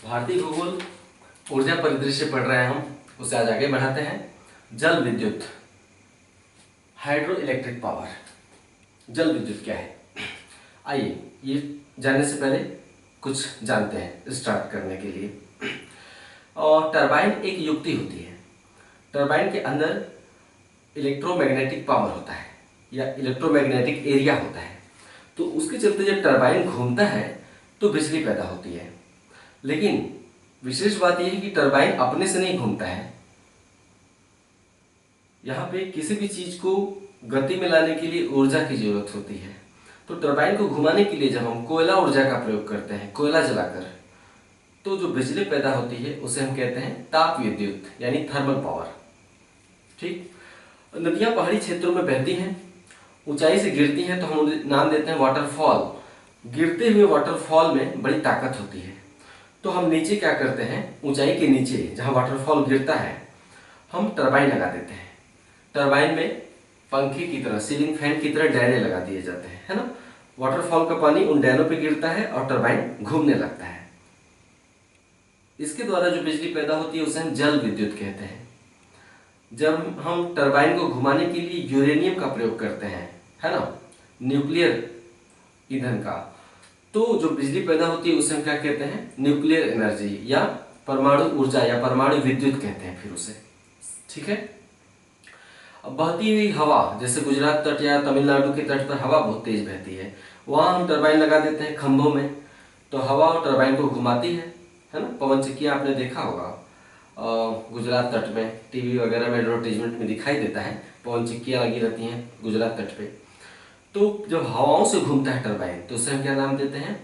भारतीय भूगोल ऊर्जा परिदृश्य पढ़ रहे हैं हम, उसे आज आगे बढ़ाते हैं। जल विद्युत, हाइड्रो इलेक्ट्रिक पावर। जल विद्युत क्या है, आइए ये जानने से पहले कुछ जानते हैं स्टार्ट करने के लिए। और टरबाइन एक युक्ति होती है। टरबाइन के अंदर इलेक्ट्रोमैग्नेटिक पावर होता है या इलेक्ट्रोमैग्नेटिक एरिया होता है, तो उसके चलते जब टरबाइन घूमता है तो बिजली पैदा होती है। लेकिन विशेष बात यह है कि टरबाइन अपने से नहीं घूमता है। यहाँ पे किसी भी चीज को गति में लाने के लिए ऊर्जा की जरूरत होती है। तो टरबाइन को घुमाने के लिए जब हम कोयला ऊर्जा का प्रयोग करते हैं, कोयला जलाकर, तो जो बिजली पैदा होती है उसे हम कहते हैं ताप विद्युत यानी थर्मल पावर। ठीक, नदियां पहाड़ी क्षेत्रों में बहती हैं, ऊंचाई से गिरती हैं तो हम उन्हें नाम देते हैं वाटरफॉल। गिरते हुए वाटरफॉल में बड़ी ताकत होती है, तो हम नीचे क्या करते हैं, ऊंचाई के नीचे जहां वाटरफॉल गिरता है हम टरबाइन लगा देते हैं। टरबाइन में पंखे की तरह, सीलिंग फैन की तरह डैने लगा दिए जाते हैं, है ना। वाटरफॉल का पानी उन डैनों पे गिरता है और टरबाइन घूमने लगता है। इसके द्वारा जो बिजली पैदा होती है उसे हम जल विद्युत कहते हैं। जब हम टरबाइन को घुमाने के लिए यूरेनियम का प्रयोग करते हैं, है ना, न्यूक्लियर ईंधन का, तो जो बिजली पैदा होती है उसे हम क्या कहते हैं, न्यूक्लियर एनर्जी या परमाणु ऊर्जा या परमाणु विद्युत कहते हैं फिर उसे। ठीक है। अब बहती हुई हवा, जैसे गुजरात तट या तमिलनाडु के तट पर हवा बहुत तेज बहती है, वहां हम टरबाइन लगा देते हैं खंभों में, तो हवा और टरबाइन को घुमाती है ना। पवन चक्कियां आपने देखा होगा, गुजरात तट में टीवी वगैरह में एडवर्टीजमेंट में दिखाई देता है, पवन चक्कियां लगी रहती हैं गुजरात तट पे। तो जब हवाओं से घूमता है टरबाइन तो उसे हम क्या नाम देते हैं,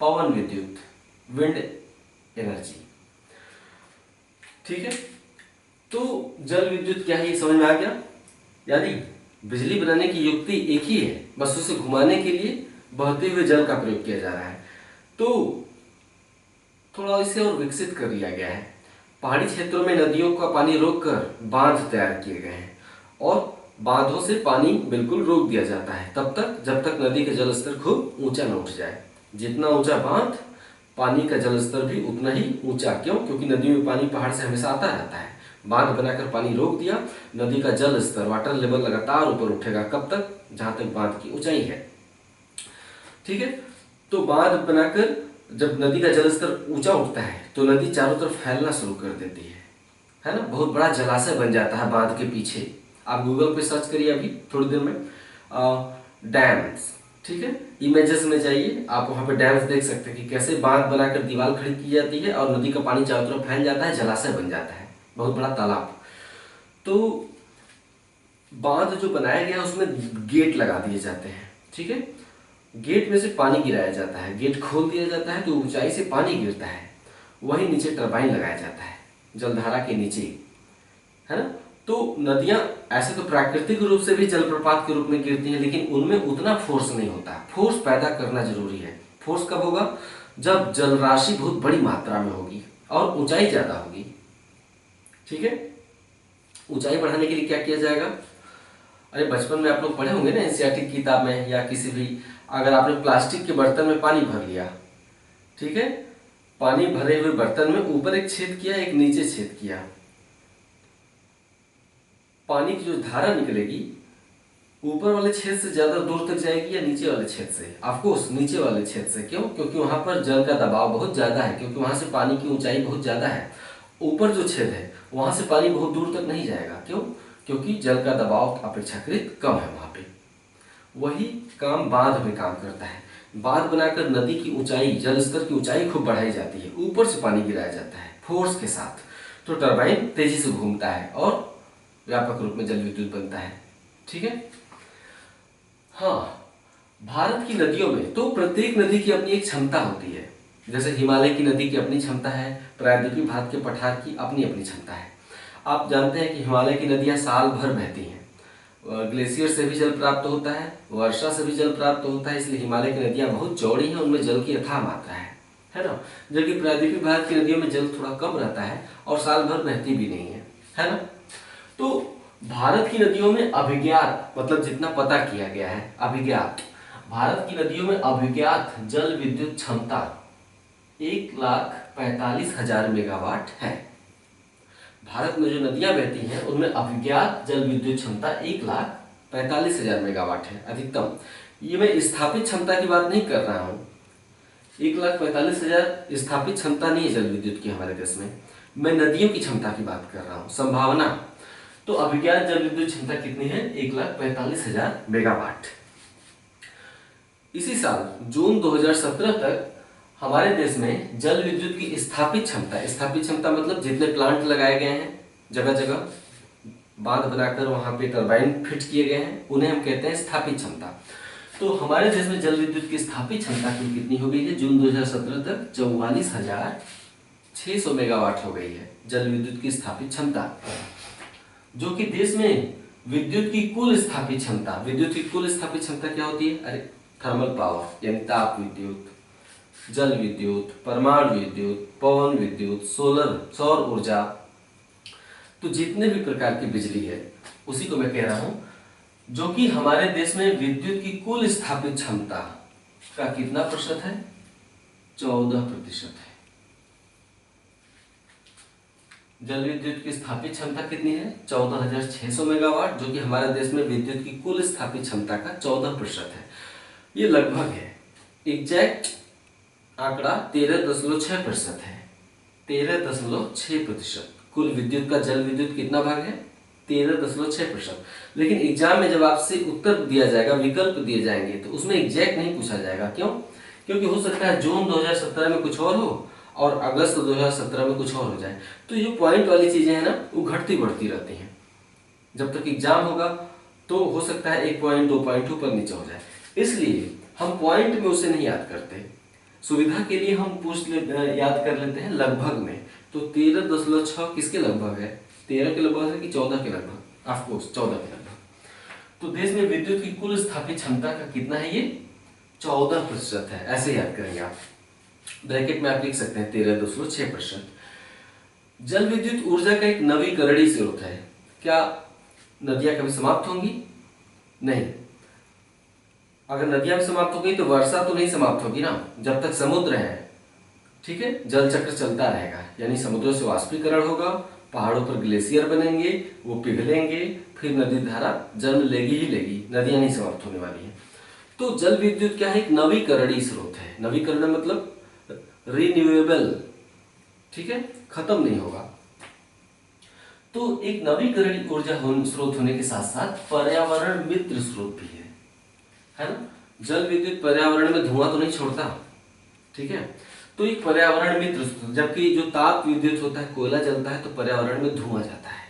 पवन विद्युत, विंड एनर्जी। ठीक है। तो जल विद्युत क्या है ये समझ में आ गया। यानी बिजली बनाने की युक्ति एक ही है, बस उसे घुमाने के लिए बहते हुए जल का प्रयोग किया जा रहा है। तो थोड़ा इसे और विकसित कर लिया गया है। पहाड़ी क्षेत्रों में नदियों का पानी रोककर बांध तैयार किए गए हैं और बांधों से पानी बिल्कुल रोक दिया जाता है तब तक जब तक नदी का जल स्तर खूब ऊंचा न उठ जाए। जितना ऊंचा बांध, पानी का जल स्तर भी उतना ही ऊंचा। क्यों? क्योंकि नदी में पानी पहाड़ से हमेशा आता रहता है। बांध बनाकर पानी रोक दिया, नदी का जल स्तर, वाटर लेवल लगातार ऊपर उठेगा। कब तक? जहां तक बांध की ऊंचाई है। ठीक है। तो बांध बनाकर जब नदी का जल स्तर ऊंचा उठता है तो नदी चारों तरफ फैलना शुरू कर देती है ना। बहुत बड़ा जलाशय बन जाता है बांध के पीछे। आप गूगल पे सर्च करिए अभी थोड़ी देर में डैम्स। ठीक है, इमेजेस में जाइए, आप वहां पे डैम्स देख सकते हैं कि कैसे बांध बनाकर दीवार खड़ी की जाती है और नदी का पानी चारों तरफ फैल जाता है, जलाशय बन जाता है, बहुत बड़ा तालाब। तो बांध जो बनाया गया उसमें गेट लगा दिए जाते हैं। ठीक है, गेट में से पानी गिराया जाता है, गेट खोल दिया जाता है तो ऊंचाई से पानी गिरता है, वहीं नीचे टरबाइन लगाया जाता है जलधारा के नीचे, है ना। तो नदियां ऐसे तो प्राकृतिक रूप से भी जलप्रपात के रूप में गिरती हैं, लेकिन उनमें उतना फोर्स नहीं होता। फोर्स पैदा करना जरूरी है। फोर्स कब होगा? जब जल राशि बहुत बड़ी मात्रा में होगी और ऊंचाई ज्यादा होगी। ठीक है। ऊंचाई बढ़ाने के लिए क्या किया जाएगा? अरे बचपन में आप लोग पढ़े होंगे ना एनसीईआरटी की किताब में, या किसी भी, अगर आपने प्लास्टिक के बर्तन में पानी भर लिया, ठीक है, पानी भरे हुए बर्तन में ऊपर एक छेद किया, एक नीचे छेद किया, पानी की जो धारा निकलेगी ऊपर वाले छेद से ज्यादा दूर तक जाएगी या नीचे वाले छेद से? ऑफकोर्स नीचे वाले छेद से। क्यों? क्योंकि वहां पर जल का दबाव बहुत ज्यादा है, क्योंकि वहां से पानी की ऊंचाई बहुत ज्यादा है। ऊपर जो छेद है वहां से पानी बहुत दूर तक नहीं जाएगा। क्यों? क्योंकि जल का दबाव अपेक्षाकृत कम है वहां पे। वही काम बांध में काम करता है। बांध बनाकर नदी की ऊंचाई, जल स्तर की ऊंचाई खूब बढ़ाई जाती है, ऊपर से पानी गिराया जाता है फोर्स के साथ, तो टरबाइन तेजी से घूमता है और व्यापक रूप में जल विद्युत बनता है। ठीक है। हाँ, भारत की नदियों में तो प्रत्येक नदी की अपनी एक क्षमता होती है। जैसे हिमालय की नदी की अपनी क्षमता है, प्रायद्वीपीय भाग के पठार की अपनी अपनी क्षमता है। आप जानते हैं कि हिमालय की नदियां साल भर बहती हैं, ग्लेशियर से भी जल प्राप्त होता है, वर्षा से भी जल प्राप्त होता है, इसलिए हिमालय की नदियां बहुत चौड़ी हैं, उनमें जल की अथाह मात्रा है ना। जबकि प्रायद्वीपीय भाग की नदियों में जल थोड़ा कम रहता है और साल भर बहती भी नहीं है ना। तो भारत की नदियों में अभिज्ञात, मतलब जितना पता किया गया है, अभिज्ञात, भारत की नदियों में अभिज्ञात जल विद्युत क्षमता 1,45,000 मेगावाट है। भारत में जो नदियां बहती हैं उनमें अभिज्ञात जल विद्युत क्षमता 1,45,000 मेगावाट है अधिकतम। ये मैं स्थापित क्षमता की बात नहीं कर रहा हूँ। 1,45,000 स्थापित क्षमता नहीं है जल विद्युत की हमारे देश में, मैं नदियों की क्षमता की बात कर रहा हूँ, संभावना। तो अभिज्ञात जल विद्युत क्षमता कितनी है? 1,45,000 मेगावाट। इसी साल जून 2017 तक हमारे देश में जल विद्युत की स्थापित क्षमता मतलब जितने प्लांट लगाए गए हैं, जगह जगह बांध बनाकर वहां पे टरबाइन फिट किए गए हैं, उन्हें हम कहते हैं स्थापित क्षमता। तो हमारे देश में जल विद्युत की स्थापित क्षमता की कितनी हो गई है? जून 2017 तक 44,600 मेगावाट हो गई है जल विद्युत की स्थापित क्षमता, जो कि देश में विद्युत की कुल स्थापित क्षमता क्या होती है? अरे थर्मल पावर यानी ताप विद्युत, जल विद्युत, परमाणु विद्युत, पवन विद्युत, सौर ऊर्जा, तो जितने भी प्रकार की बिजली है उसी को मैं कह रहा हूं, जो कि हमारे देश में विद्युत की कुल स्थापित क्षमता का कितना प्रतिशत है? 14% है। जल विद्युत की स्थापित क्षमता कितनी है? 14,600 मेगावाट, जो कि हमारे देश में विद्युत की कुल स्थापित क्षमता का 14% है। ये लगभग है, एग्जैक्ट आंकड़ा 13.6% है। 13.6% कुल विद्युत का जल विद्युत कितना भाग है? 13.6%। लेकिन एग्जाम में जब आपसे उत्तर दिया जाएगा, विकल्प दिए जाएंगे, तो उसमें एग्जैक्ट नहीं पूछा जाएगा। क्यों? क्योंकि हो सकता है जून 2017 में कुछ और हो और अगस्त 2017 में कुछ और हो जाए। तो ये पॉइंट वाली चीजें हैं ना, वो घटती बढ़ती रहती हैं। जब तक एग्जाम होगा तो हो सकता है 1 पॉइंट 2 पॉइंट ऊपर नीचे हो जाए, इसलिए हम पॉइंट में उसे नहीं याद करते। सुविधा के लिए हम याद कर लेते हैं लगभग में। तो 13.6 किसके लगभग है? 13 के लगभग है कि 14 के लगभग? ऑफकोर्स 14 के लगभग। तो देश में विद्युत की कुल स्थापित क्षमता का कितना है? ये 14% है। ऐसे याद करेंगे आप, ब्रैकेट में आप लिख सकते हैं 13.6%। जल विद्युत ऊर्जा का एक नवीकरणीय स्रोत है। क्या नदियां कभी समाप्त होंगी? नहीं। अगर नदियां भी समाप्त हो गई तो वर्षा तो नहीं समाप्त होगी ना, जब तक समुद्र है। ठीक है, जल चक्र चलता रहेगा, यानी समुद्रों से वाष्पीकरण होगा, पहाड़ों पर ग्लेशियर बनेंगे, वो पिघलेंगे, फिर नदी धारा जन्म लेगी ही लेगी, नदियां नहीं समाप्त होने वाली हैं। तो जल विद्युत क्या है? एक नवीकरणीय स्रोत है। नवीकरण मतलब रिन्यूएबल, ठीक है, खत्म नहीं होगा। तो एक नवीकरणीय ऊर्जा स्रोत होने के साथ साथ पर्यावरण मित्र स्रोत भी है ना। जल विद्युत पर्यावरण में धुआं तो नहीं छोड़ता, ठीक है, तो एक पर्यावरण मित्र, जबकि जो ताप विद्युत होता है, कोयला जलता है तो पर्यावरण में धुआं जाता है।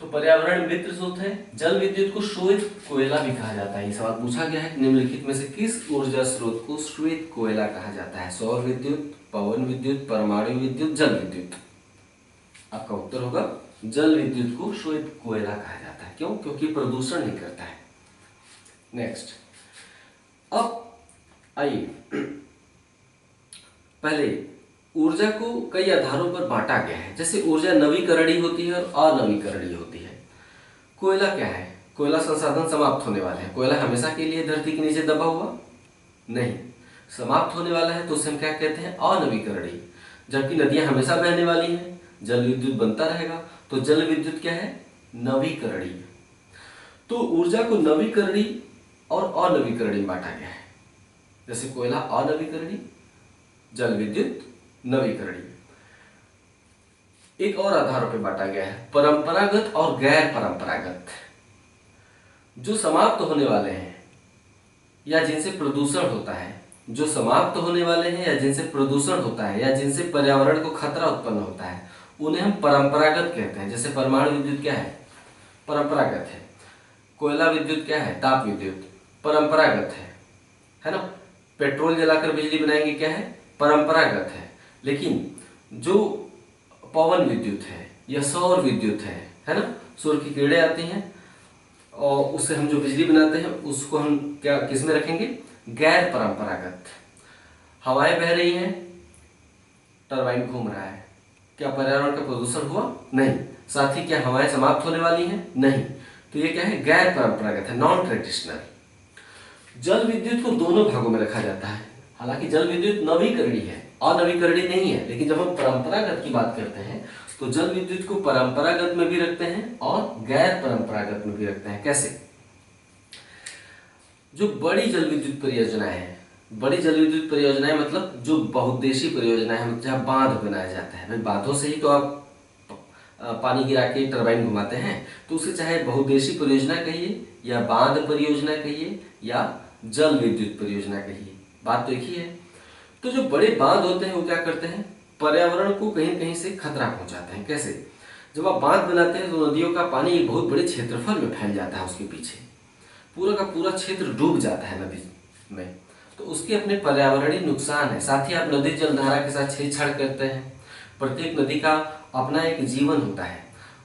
तो पर्यावरण मित्र स्रोत है। जल विद्युत को श्वेत कोयला भी कहा जाता है। ये सवाल पूछा गया है, निम्नलिखित में से किस ऊर्जा स्रोत को श्वेत कोयला कहा जाता है? सौर विद्युत, पवन विद्युत, परमाणु विद्युत, जल विद्युत। आपका उत्तर होगा जल विद्युत को श्वेत कोयला कहा जाता है। क्यों? क्योंकि प्रदूषण नहीं करता है। नेक्स्ट, अब आइए, पहले ऊर्जा को कई आधारों पर बांटा गया है। जैसे ऊर्जा नवीकरणीय होती है और अनवीकरणीय होती है। कोयला क्या है? कोयला संसाधन समाप्त होने वाले हैं। कोयला हमेशा के लिए धरती के नीचे दबा हुआ नहीं, समाप्त होने वाला है, तो उसे हम क्या कहते हैं? अनवीकरणीय। जबकि नदियां हमेशा बहने वाली हैं, जल विद्युत बनता रहेगा, तो जल विद्युत क्या है? नवीकरणीय। तो ऊर्जा को नवीकरणीय और अनवीकरणीय बांटा गया है। जैसे कोयला अनवीकरणीय, जल विद्युत नवीकरणीय। एक और आधारों पर बांटा गया है, परंपरागत और गैर परंपरागत। जो समाप्त होने वाले हैं या जिनसे प्रदूषण होता है, जो समाप्त होने वाले हैं या जिनसे प्रदूषण होता है या जिनसे पर्यावरण को खतरा उत्पन्न होता है, उन्हें हम परंपरागत कहते हैं। जैसे परमाणु विद्युत क्या है? परंपरागत है। कोयला विद्युत क्या है? ताप विद्युत, परंपरागत है ना। पेट्रोल जलाकर बिजली बनाएंगे, क्या है? परंपरागत है। लेकिन जो पवन विद्युत है या सौर विद्युत है ना, सूर्य की किरणें आती हैं और उससे हम जो बिजली बनाते हैं, उसको हम क्या किस में रखेंगे? गैर परंपरागत। हवाएं बह रही हैं, टरबाइन घूम रहा है, क्या पर्यावरण का प्रदूषण हुआ? नहीं। साथ ही क्या हवाएं समाप्त होने वाली हैं? नहीं। तो ये क्या है? गैर परंपरागत है, नॉन ट्रेडिशनल। जल विद्युत को दोनों भागों में रखा जाता है। हालांकि जल विद्युत नवीकरणीय है, अनवीकरणीय नहीं है। लेकिन जब हम परंपरागत की बात करते हैं तो जल विद्युत को परंपरागत में भी रखते हैं और गैर परंपरागत में भी रखते हैं। कैसे? जो बड़ी जल विद्युत परियोजनाएं हैं, बड़ी जल विद्युत परियोजनाएं मतलब जो बहुउद्देशीय परियोजनाएं हैं, जहाँ बांध बनाया जाता है। भाई बांधों से ही तो आप पानी गिरा के टरबाइन घुमाते हैं, तो उसे चाहे बहुउद्देशीय परियोजना कहिए या बांध परियोजना कहिए या जल विद्युत परियोजना कहिए, बात तो एक ही है। तो जो बड़े बांध होते हैं वो क्या करते हैं, पर्यावरण को कहीं कहीं से खतरा पहुंचाते हैं। कैसे? जब आप बांध बनाते हैं तो नदियों का पानी एक बहुत बड़े क्षेत्रफल में फैल जाता है, उसके पीछे पूरा का पूरा क्षेत्र डूब जाता है नदी में, तो उसके अपने पर्यावरणीय नुकसान है। साथ ही आप नदी जलधारा के साथ छेड़छाड़ करते हैं। प्रत्येक नदी का अपना एक जीवन होता है,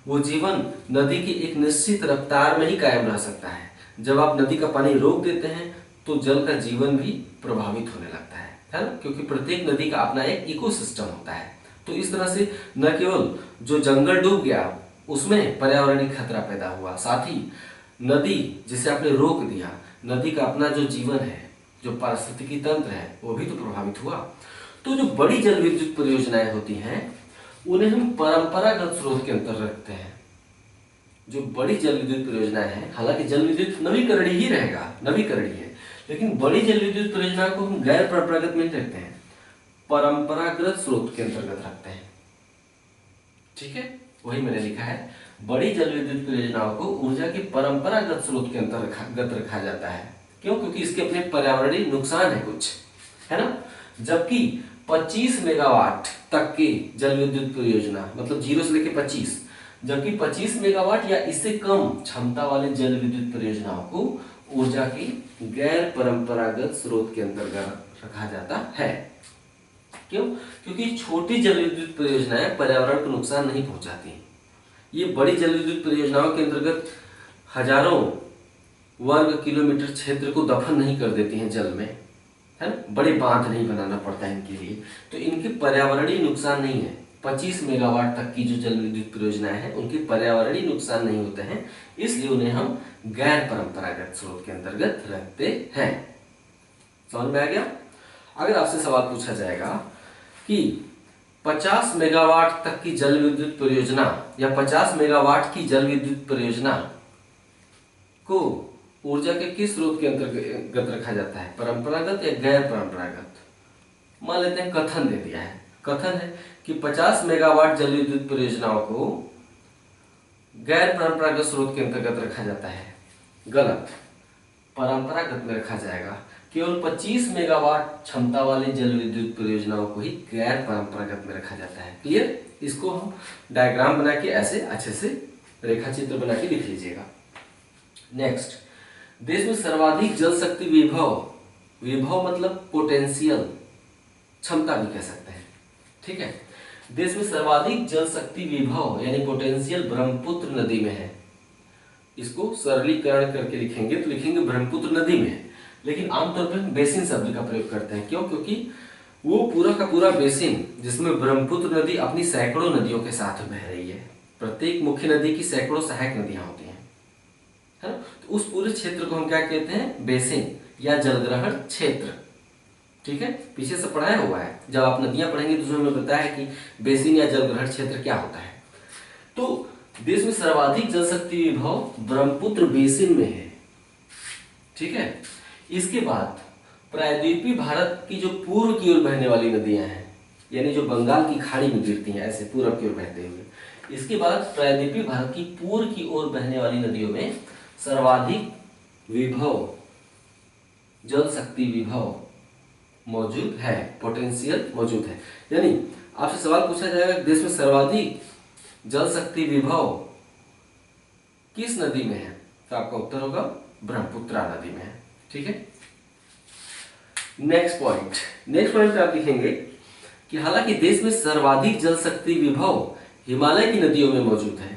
वो जीवन नदी की एक निश्चित रफ्तार में ही कायम रह सकता है। जब आप नदी का पानी रोक देते हैं तो जल का जीवन भी प्रभावित होने लगता है ना, क्योंकि प्रत्येक नदी का अपना एक इकोसिस्टम होता है। तो इस तरह से न केवल जो जंगल डूब गया उसमें पर्यावरणीय खतरा पैदा हुआ, साथ ही नदी जिसे आपने रोक दिया, नदी का अपना जो जीवन है, जो पारिस्थितिकी तंत्र है, वो भी तो प्रभावित हुआ। तो जो बड़ी जल विद्युत परियोजनाएं होती हैं उन्हें हम परंपरागत स्रोत के अंतर रखते हैं। जो बड़ी जल विद्युत परियोजनाएं हैं, हालांकि जल विद्युत नवीकरणीय ही रहेगा, नवीकरणीय है, लेकिन बड़ी जल विद्युत परियोजना को हम गैर परंपरागत में रखते हैं, परंपरागत स्रोत के अंतर्गत रखते हैं। ठीक है, वही मैंने लिखा है, बड़ी जल विद्युत परियोजनाओं को ऊर्जा के परंपरागत स्रोत के अंतर्गत रखा जाता है। क्यों? क्योंकि इसके अपने पर्यावरणीय नुकसान है कुछ, है ना। जबकि 25 मेगावाट तक की जल विद्युत परियोजना, मतलब 0 से लेकर 25, जबकि 25 मेगावाट या इससे कम क्षमता वाले जल विद्युत परियोजनाओं को ऊर्जा की गैर परंपरागत स्रोत के अंतर्गत रखा जाता है। क्यों? क्योंकि छोटी जल विद्युत परियोजनाएं पर्यावरण को नुकसान नहीं पहुंचाती। ये बड़ी जल विद्युत परियोजनाओं के अंतर्गत हजारों वर्ग किलोमीटर क्षेत्र को दफन नहीं कर देती हैं जल में, है ना। बड़े बांध नहीं बनाना पड़ता है इनके लिए, तो इनके पर्यावरणीय नुकसान नहीं है। 25 मेगावाट तक की जो जल विद्युत परियोजनाएं हैं उनके पर्यावरणीय नुकसान नहीं होते हैं, इसलिए उन्हें हम गैर परंपरागत स्रोत के अंतर्गत रखते हैं। समझ में आ गया? अगर आपसे सवाल पूछा जाएगा कि 50 मेगावाट तक की जल विद्युत परियोजना या 50 मेगावाट की जल विद्युत परियोजना को ऊर्जा के किस स्रोत के अंतर्गत रखा जाता है, परंपरागत या गैर परंपरागत? मान लेते हैं कथन दे दिया है, कथन है कि 50 मेगावाट जल विद्युत परियोजनाओं को गैर परंपरागत स्रोत के अंतर्गत रखा जाता है। गलत, परंपरागत में रखा जाएगा। केवल 25 मेगावाट क्षमता वाले जल विद्युत परियोजनाओं को ही गैर परंपरागत में रखा जाता है। क्लियर? इसको हम डायग्राम बना के ऐसे अच्छे से रेखा चित्र बना के लिख लीजिएगा। नेक्स्ट, देश में सर्वाधिक जल शक्ति विभव, विभव मतलब पोटेंशियल, क्षमता भी कह सकते हैं। ठीक है, देश में सर्वाधिक जल शक्ति विभव यानी पोटेंशियल ब्रह्मपुत्र नदी में है। इसको सरलीकरण करके लिखेंगे तो लिखेंगे ब्रह्मपुत्र नदी में है, लेकिन आमतौर पर हम बेसिन शब्द का प्रयोग करते हैं। क्यों? क्योंकि वो पूरा का पूरा बेसिन जिसमें ब्रह्मपुत्र नदी अपनी सैकड़ों नदियों के साथ बह रही है। प्रत्येक मुख्य नदी की सैकड़ों सहायक नदियां होती हैं, है ना। तो उस पूरे क्षेत्र को हम क्या कहते हैं? बेसिन या जलग्रहण क्षेत्र। ठीक है, पीछे से पढ़ाया हुआ है, जब आप नदियां पढ़ेंगे तो उसमें बताया है कि बेसिन या जलग्रहण क्षेत्र क्या होता है। तो देश में सर्वाधिक जल शक्ति विभव ब्रह्मपुत्र बेसिन में है। ठीक है, इसके बाद प्रायद्वीपीय भारत की जो पूर्व की ओर बहने वाली नदियां हैं, यानी जो बंगाल की खाड़ी में गिरती हैं ऐसे पूरब की ओर बहते हुए, इसके बाद प्रायद्वीपीय भारत की पूर्व की ओर बहने वाली नदियों में सर्वाधिक विभव, जल शक्ति विभव मौजूद है, पोटेंशियल मौजूद है। यानी आपसे सवाल पूछा जाएगा देश में सर्वाधिक जल शक्ति विभव किस नदी में है, तो आपका उत्तर होगा ब्रह्मपुत्र नदी में है। ठीक है, नेक्स्ट पॉइंट पे आप लिखेंगे कि हालांकि देश में सर्वाधिक जल शक्ति विभव हिमालय की नदियों में मौजूद है।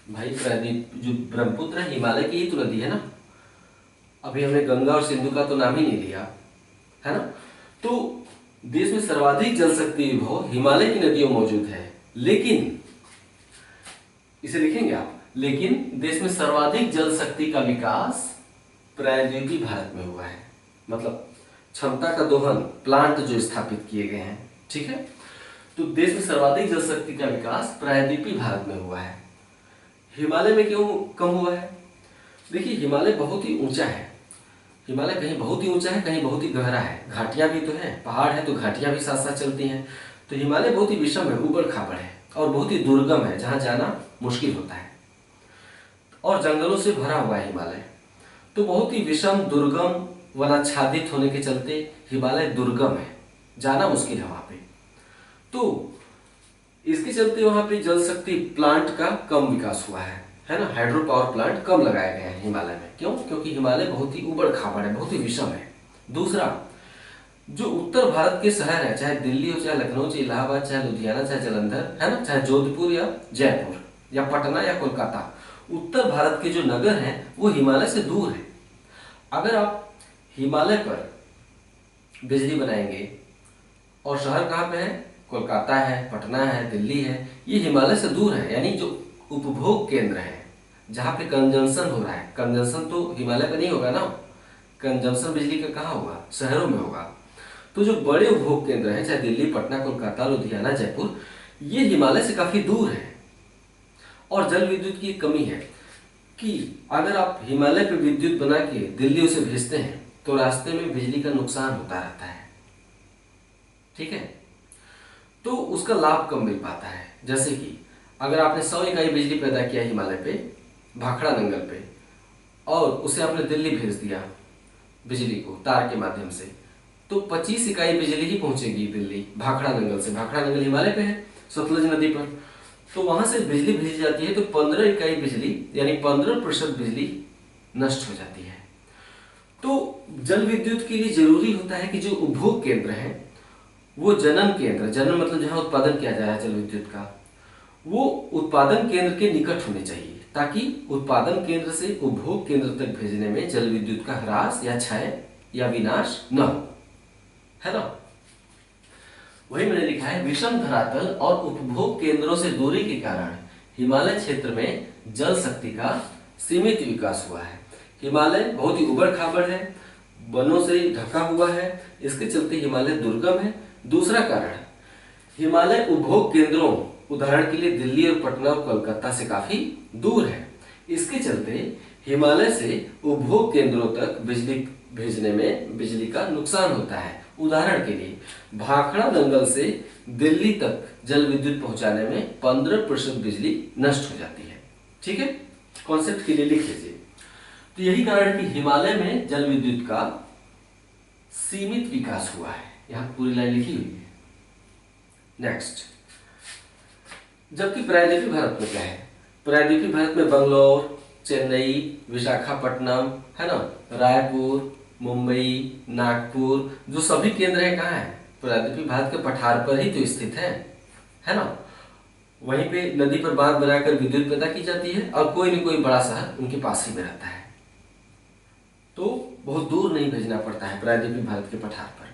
भाई प्रायद्वीप जो ब्रह्मपुत्र है हिमालय की ही तो नदी है ना, अभी हमने गंगा और सिंधु का तो नाम ही नहीं लिया, है ना। तो देश में सर्वाधिक जल शक्ति विभव हिमालय की नदियों में मौजूद है, लेकिन इसे लिखेंगे आप, लेकिन देश में सर्वाधिक जल शक्ति का विकास प्रायद्वीपीय भारत में हुआ है। मतलब क्षमता का दोहन प्लांट जो स्थापित किए गए हैं। ठीक है, तो देश में सर्वाधिक जल शक्ति का विकास प्रायद्वीपीय भारत में हुआ है। हिमालय में क्यों कम हुआ है? देखिए, हिमालय बहुत ही ऊंचा है। हिमालय कहीं बहुत ही ऊंचा है, कहीं बहुत ही गहरा है। घाटियां भी तो है, पहाड़ है तो घाटियां भी साथ साथ चलती हैं। तो हिमालय बहुत ही विषम है, ऊबड़ खाबड़ है और बहुत ही दुर्गम है, जहाँ जाना मुश्किल होता है और जंगलों से भरा हुआ है हिमालय। तो बहुत ही विषम, दुर्गम, वनाच्छादित होने के चलते हिमालय दुर्गम है, जाना मुश्किल है वहाँ पे। तो इसके चलते वहाँ पे जल शक्ति प्लांट का कम विकास हुआ है ना। हाइड्रो पावर प्लांट कम लगाए गए हैं हिमालय में। क्यों? क्योंकि हिमालय बहुत ही उबड़ खाबड़ है, बहुत ही विषम है। दूसरा, जो उत्तर भारत के शहर है, चाहे दिल्ली हो, चाहे लखनऊ, चाहे इलाहाबाद, चाहे लुधियाना, चाहे जालंधर, है ना, चाहे जोधपुर या जयपुर या पटना या कोलकाता, उत्तर भारत के जो नगर हैं वो हिमालय से दूर है। अगर आप हिमालय पर बिजली बनाएंगे और शहर कहाँ पे है? कोलकाता है, पटना है, दिल्ली है, ये हिमालय से दूर है। यानी जो उपभोग केंद्र है, जहाँ पे कंजम्पशन हो रहा है, कंजम्पशन तो हिमालय पे नहीं होगा ना, कंजम्पशन बिजली का कहाँ होगा? शहरों में होगा। तो जो बड़े उपभोग केंद्र हैं, चाहे दिल्ली, पटना, कोलकाता, लुधियाना, जयपुर, ये हिमालय से काफी दूर है। और जल विद्युत की कमी है कि अगर आप हिमालय पे विद्युत बना के दिल्ली उसे भेजते हैं तो रास्ते में बिजली का नुकसान होता रहता है। ठीक है, तो उसका लाभ कम मिल पाता है। जैसे कि अगर आपने 100 इकाई बिजली पैदा किया हिमालय पे, भाखड़ा नंगल पे, और उसे आपने दिल्ली भेज दिया बिजली को तार के माध्यम से, तो 25 इकाई बिजली ही पहुंचेगी दिल्ली भाखड़ा नंगल से। भाखड़ा नंगल हिमालय पे है, सतलुज नदी पर। तो वहां से बिजली भेजी जाती है तो 15 इकाई बिजली यानी 15% बिजली नष्ट हो जाती है। तो जल विद्युत के लिए जरूरी होता है कि जो उपभोग केंद्र है वो जनन केंद्र, जनन मतलब जहां उत्पादन किया जा रहा है जल विद्युत का, वो उत्पादन केंद्र के निकट होने चाहिए, ताकि उत्पादन केंद्र से उपभोग केंद्र तक भेजने में जल विद्युत का ह्रास या क्षय या विनाश न हो, है ना। वही मैंने लिखा है, विषम धरातल और उपभोग केंद्रों से दूरी के कारण हिमालय क्षेत्र में जल शक्ति का सीमित विकास हुआ है। हिमालय बहुत ही उबड़ खाबड़ है, वनों से ढका हुआ है, इसके चलते हिमालय दुर्गम है। दूसरा कारण, हिमालय उपभोग केंद्रों, उदाहरण के लिए दिल्ली और पटना और कोलकाता से काफी दूर है। इसके चलते हिमालय से उपभोग केंद्रों तक बिजली भेजने में बिजली का नुकसान होता है। उदाहरण के लिए भाखड़ा नंगल से दिल्ली तक जल विद्युत पहुंचाने में 15% बिजली नष्ट हो जाती है। ठीक है, कॉन्सेप्ट के लिए लिख लीजिए। तो यही कारण कि हिमालय में जल विद्युत का सीमित विकास हुआ है। यहां पूरी लाइन लिखी हुई है। नेक्स्ट, जबकि प्रायद्वीपीय भारत में क्या है? प्रायद्वीपीय भारत में बंगलौर, चेन्नई, विशाखापट्टनम, है ना, रायपुर, मुंबई, नागपुर, जो सभी केंद्र है कहाँ है? प्रायद्वीपीय भारत के पठार पर ही तो स्थित है ना। वहीं पे नदी पर बांध बनाकर विद्युत पैदा की जाती है और कोई न कोई बड़ा शहर उनके पास ही में रहता है। तो बहुत दूर नहीं भेजना पड़ता है प्रायद्वीपीय भारत के पठार पर।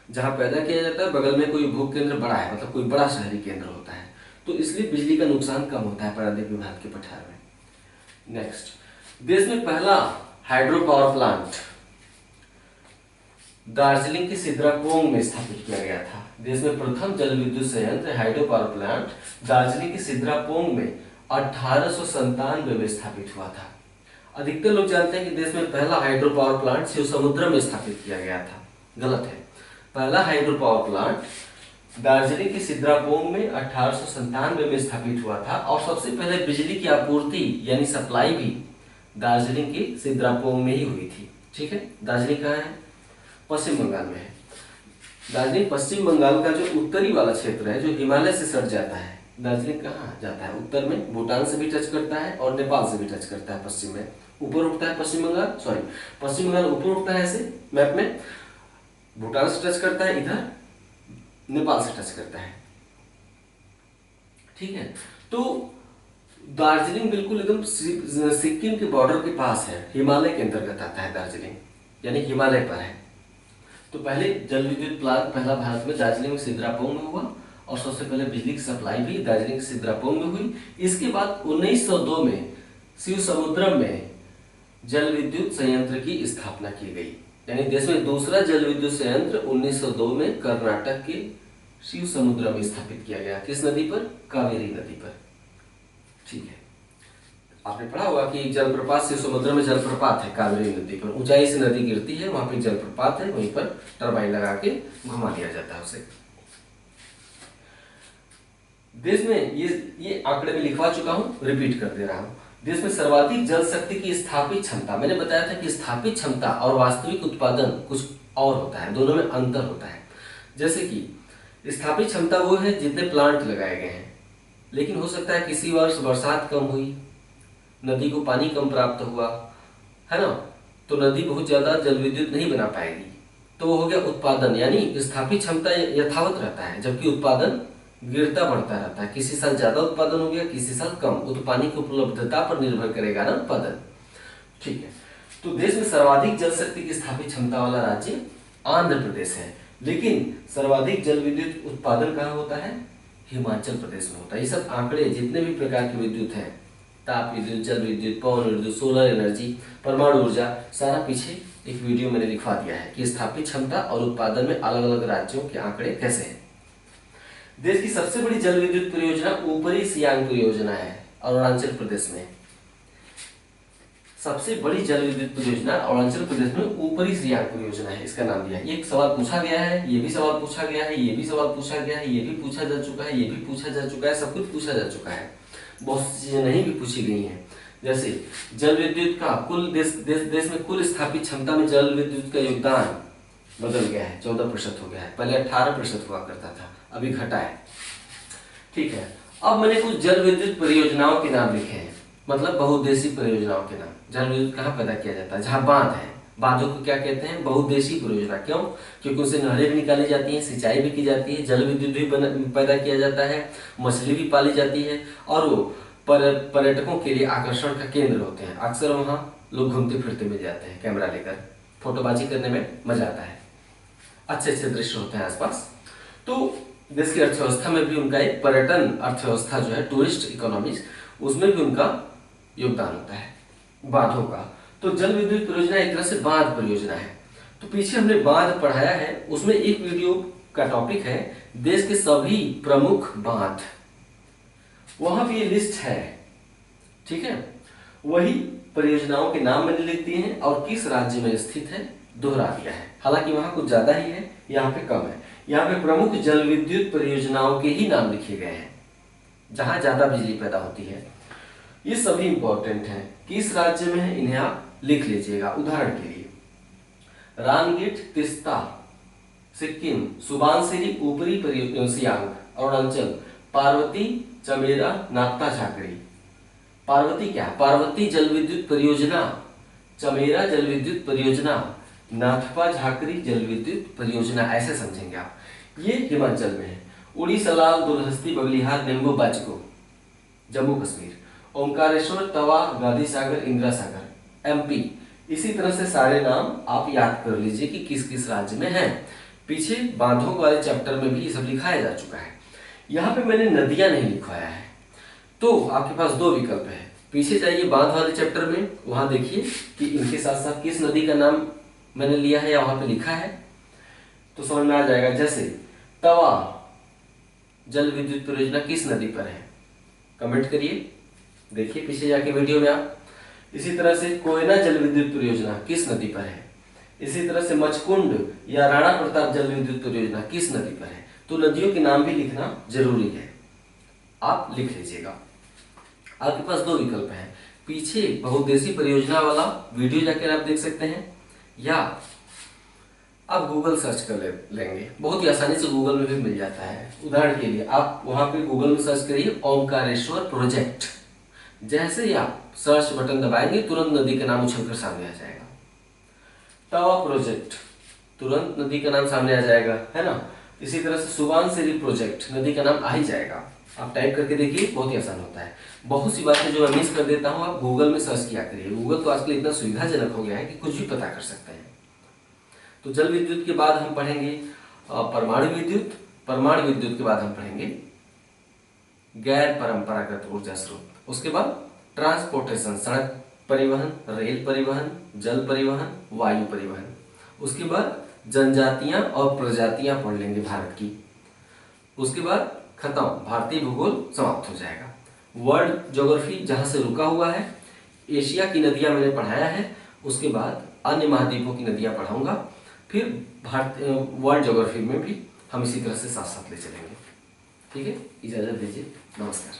जहाँ पैदा किया जाता है बगल में कोई उपभोग केंद्र बड़ा है, मतलब कोई बड़ा शहरी केंद्र होता है, तो इसलिए बिजली का नुकसान कम होता है प्रायद्वीपीय भारत के पठार में। नेक्स्ट, देश में पहला हाइड्रो पावर प्लांट दार्जिलिंग के सिद्रापोंग में स्थापित किया गया था। देश में प्रथम जल विद्युत संयंत्र हाइड्रो पावर प्लांट दार्जिलिंग के सिद्रापोंग में 1897 में स्थापित हुआ था। अधिकतर लोग जानते हैं कि देश में पहला हाइड्रो पावर प्लांट शिव समुद्र में स्थापित किया गया था। गलत है। पहला हाइड्रो पावर प्लांट दार्जिलिंग के सिद्रापोंग में 1897 में स्थापित हुआ था और सबसे पहले बिजली की आपूर्ति यानी सप्लाई भी दार्जिलिंग के सिद्रापोंग में ही हुई थी। ठीक है, दार्जिलिंग कहाँ है? पश्चिम बंगाल में है। दार्जिलिंग पश्चिम बंगाल का जो उत्तरी वाला क्षेत्र है, जो हिमालय से सट जाता है। दार्जिलिंग कहाँ जाता है? उत्तर में भूटान से भी टच करता है और नेपाल से भी टच करता है। पश्चिम में ऊपर उठता है पश्चिम बंगाल ऊपर उठता है ऐसे मैप में, भूटान से टच करता है, इधर नेपाल से टच करता है। ठीक है, तो दार्जिलिंग बिल्कुल एकदम सिक्किम के बॉर्डर के पास है, हिमालय के अंतर्गत आता है दार्जिलिंग, यानी हिमालय पर है। तो पहले जल विद्युत प्लांट पहला भारत में दार्जिलिंग में सिद्रापोंग में हुआ और सबसे पहले बिजली की सप्लाई भी दार्जिलिंग सिद्रापोंग में हुई। इसके बाद 1902 में शिव समुद्रम में जल विद्युत संयंत्र की स्थापना की गई। यानी देश में दूसरा जल विद्युत संयंत्र 1902 में कर्नाटक के शिव समुद्र में स्थापित किया गया। किस नदी पर? कावेरी नदी पर। ठीक है, आपने पढ़ा होगा कि जलप्रपात शिव समुद्र में जलप्रपात है कावेरी नदी पर, ऊंचाई से नदी गिरती है, वहां पे जलप्रपात है, वहीं पर टरबाइन लगा के घुमा दिया जाता है उसे। देश में ये आंकड़े में लिखवा चुका हूं, रिपीट कर दे रहा हूं। देश में सर्वाधिक जल शक्ति की स्थापित क्षमता, मैंने बताया था कि स्थापित क्षमता और वास्तविक उत्पादन कुछ और होता है, दोनों में अंतर होता है। जैसे कि स्थापित क्षमता वो है जितने प्लांट लगाए गए हैं, लेकिन हो सकता है किसी वर्ष बरसात कम हुई, नदी को पानी कम प्राप्त हुआ, है ना, तो नदी बहुत ज्यादा जल विद्युत नहीं बना पाएगी, तो वो हो गया उत्पादन। यानी स्थापित क्षमता यथावत रहता है, जबकि उत्पादन गिरता बढ़ता रहता है। किसी साल ज्यादा उत्पादन हो गया, किसी साल कम, वो तो पानी की उपलब्धता पर निर्भर करेगा ना उत्पादन। ठीक है, तो देश में सर्वाधिक जल शक्ति की स्थापित क्षमता वाला राज्य आंध्र प्रदेश है, लेकिन सर्वाधिक जल विद्युत उत्पादन कहाँ होता है? हिमाचल प्रदेश में होता है। ये सब आंकड़े जितने भी प्रकार की विद्युत है, ताप विद्युत, जल विद्युत, पवन विद्युत, सोलर एनर्जी, परमाणु ऊर्जा, सारा पीछे एक वीडियो मैंने लिखवा दिया है कि स्थापित क्षमता और उत्पादन में अलग अलग राज्यों के आंकड़े कैसे हैं। देश की सबसे बड़ी जल विद्युत परियोजना ऊपरी सियांग परियोजना है, अरुणाचल प्रदेश में। सबसे बड़ी जल विद्युत परियोजना अरुणाचल प्रदेश में ऊपरी सियांग परियोजना है, इसका नाम दिया है। एक सवाल पूछा गया है, ये भी सवाल पूछा गया है, ये भी सवाल पूछा गया है, ये भी पूछा जा चुका है, ये भी पूछा जा चुका है, सब कुछ पूछा जा चुका है। बहुत सी चीजें नहीं भी पूछी गई हैं, जैसे जल विद्युत का कुल देश में कुल स्थापित क्षमता में जल विद्युत का योगदान बदल गया है, 14% हो गया है। पहले 18% हुआ करता था, अभी घटा है। ठीक है, अब मैंने कुछ जल विद्युत परियोजनाओं के नाम लिखे हैं, मतलब बहुउद्देशीय परियोजनाओं के नाम। जल विद्युत कहाँ पैदा किया जाता है? जहाँ बांध है, बांधों को क्या कहते हैं? बहुउद्देशीय परियोजना। क्यों? क्योंकि उनसे नहरें भी निकाली जाती हैं, सिंचाई भी की जाती है, जल विद्युत भी पैदा किया जाता है, मछली भी पाली जाती है, और वो पर्यटकों के लिए आकर्षण का केंद्र होते हैं। अक्सर वहाँ लोग घूमते फिरते मिल जाते हैं, कैमरा लेकर फोटोबाजी करने में मजा आता है, अच्छे अच्छे दृश्य होते हैं आसपास। तो देश की अर्थव्यवस्था में भी उनका एक पर्यटन अर्थव्यवस्था जो है, टूरिस्ट इकोनॉमीज, उसमें भी उनका योगदान होता है बांधों का। तो जल विद्युत परियोजना एक तरह से बांध परियोजना है। तो पीछे हमने बांध पढ़ाया है, उसमें एक वीडियो का टॉपिक है देश के सभी प्रमुख बांध, वहां भी ये लिस्ट है। ठीक है, वही परियोजनाओं के नाम मैंने लिख दिए हैं और किस राज्य में स्थित है दोहरा दिया है। हालांकि वहां कुछ ज्यादा ही है, यहाँ पे कम है। यहाँ पे प्रमुख जल विद्युत परियोजनाओं के ही नाम लिखे गए हैं, जहां ज्यादा बिजली पैदा होती है। ये सभी इंपॉर्टेंट हैं, किस राज्य में है इन्हें आप लिख लीजिएगा। उदाहरण के लिए रानगेट, तिस्ता सिक्किम, सुबानसिरी ऊपरी सियांग अरुणाचल, पार्वती, चमेरा, नाप्ता झाकड़ी। पार्वती क्या? पार्वती जल विद्युत परियोजना, चमेरा जल विद्युत परियोजना, नाथपा झाकरी जल विद्युत परियोजना, ऐसे समझेंगे आप। ये हिमाचल में है। उड़ीसा, लाल, दुलहस्ती, बगलिहार, नेम्बू, बाजको जम्मू कश्मीर, ओंकारेश्वर, तवा, गांधी सागर, इंदिरा सागर एमपी। इसी तरह से सारे नाम आप याद कर लीजिए कि किस किस राज्य में है। पीछे बांधों वाले चैप्टर में भी ये सब लिखाया जा चुका है। यहाँ पे मैंने नदियां नहीं लिखवाया है, तो आपके पास दो विकल्प है। पीछे जाइए बांध वाले चैप्टर में, वहां देखिए कि इनके साथ साथ किस नदी का नाम मैंने लिया है या वहां पे लिखा है, तो समझ में आ जाएगा। जैसे तवा जल विद्युत परियोजना किस नदी पर है, कमेंट करिए, देखिए पीछे जाके वीडियो में आप। इसी तरह से कोयना जल विद्युत परियोजना किस नदी पर है। इसी तरह से मचकुंड या राणा प्रताप जल विद्युत परियोजना किस नदी पर है। तो नदियों के नाम भी लिखना जरूरी है, आप लिख लीजिएगा। आपके पास दो विकल्प हैं, पीछे बहुउद्देशीय परियोजना वाला वीडियो जाकर आप देख सकते हैं, या आप गूगल सर्च कर लेंगे, बहुत ही आसानी से गूगल में भी मिल जाता है। उदाहरण के लिए आप वहां पे गूगल में सर्च करिए ओंकारेश्वर प्रोजेक्ट, जैसे ही आप सर्च बटन दबाएंगे तुरंत नदी का नाम उछलकर सामने आ जाएगा। तवा प्रोजेक्ट, तुरंत नदी का नाम सामने आ जाएगा, है ना। इसी तरह से सुबानसिरी प्रोजेक्ट, नदी का नाम आ ही जाएगा। आप टाइप करके देखिए, बहुत ही आसान होता है। बहुत सी बातें जो मैं मिस कर देता हूँ आप गूगल में सर्च किया करिए। गूगल तो आजकल इतना सुविधाजनक हो गया है कि कुछ भी पता कर सकते हैं। तो जल विद्युत के बाद हम पढ़ेंगे परमाणु विद्युत, परमाणु विद्युत के बाद हम पढ़ेंगे गैर परंपरागत ऊर्जा स्रोत, उसके बाद ट्रांसपोर्टेशन, सड़क परिवहन, रेल परिवहन, जल परिवहन, वायु परिवहन, उसके बाद जनजातियां और प्रजातियां पढ़ लेंगे भारत की। उसके बाद खत्म, भारतीय भूगोल समाप्त हो जाएगा। वर्ल्ड ज्योग्राफी जहाँ से रुका हुआ है, एशिया की नदियाँ मैंने पढ़ाया है, उसके बाद अन्य महाद्वीपों की नदियाँ पढ़ाऊंगा, फिर वर्ल्ड ज्योग्राफी में भी हम इसी तरह से साथ साथ ले चलेंगे। ठीक है, इजाज़त दीजिए, नमस्कार।